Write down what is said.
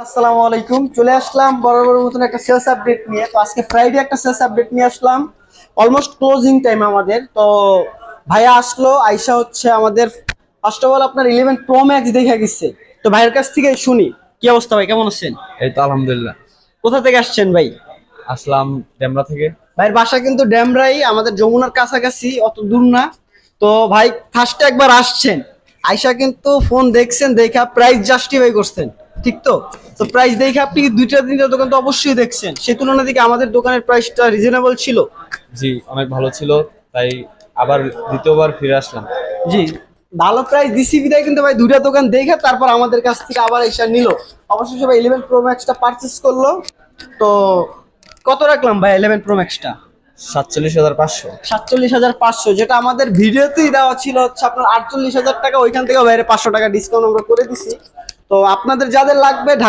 আসসালামু আলাইকুম, চলে আসলাম বরাবর মতন একটা সেলস আপডেট নিয়ে। তো আজকে ফ্রাইডে একটা সেলস আপডেট নিয়ে আসলাম, অলমোস্ট ক্লোজিং টাইম আমাদের। তো ভাইয়া আসলো, আইসা হচ্ছে আমাদের ফার্স্ট অফ অল আপনার 11 প্রো ম্যাক্স দেখে গেছে। তো ভাইয়ের কাছ থেকে শুনি কি অবস্থা, ভাই কেমন আছেন? এই তো আলহামদুলিল্লাহ। কোথা থেকে আসছেন ভাই? আসলাম ডেমরা থেকে। ভাইয়ের বাসা কিন্তু ড্যামরাই, আমাদের যমুনার কাছাকাছি, অত দূর না। তো ভাই ফার্স্টে একবার আসছেন, আইসা কিন্তু ফোন দেখছেন, দেখা প্রাইস জাস্টিফাই করছেন, ঠিক তো? তো প্রাইস দেখে আপনি কি দুইটা তিনটা দোকান তো অবশ্যই দেখছেন, সেই তুলনা থেকে আমাদের দোকানের প্রাইসটা রিজনেবল ছিল। জি, অনেক ভালো ছিল, তাই আবার দ্বিতীয়বার ফিরে আসলাম। জি, ভালো প্রাইস দিছি বিদায় কিন্তু ভাই দুইটা দোকান দেখে তারপর আমাদের কাছ থেকে আবার এসে নিল। অবশ্যই সবাই 11 প্রো ম্যাক্সটা পারচেস করলো। তো কত রাখলাম ভাই 11 প্রো ম্যাক্সটা? 47,500। 47,500, যেটা আমাদের ভিডিওতেই দেওয়া ছিল হচ্ছে আপনার 48,000 টাকা। ওইখান থেকে বাইরে 500 টাকা ডিসকাউন্ট আমরা করে দিছি। তো আপনাদের যাদের লাগবে ঢাকা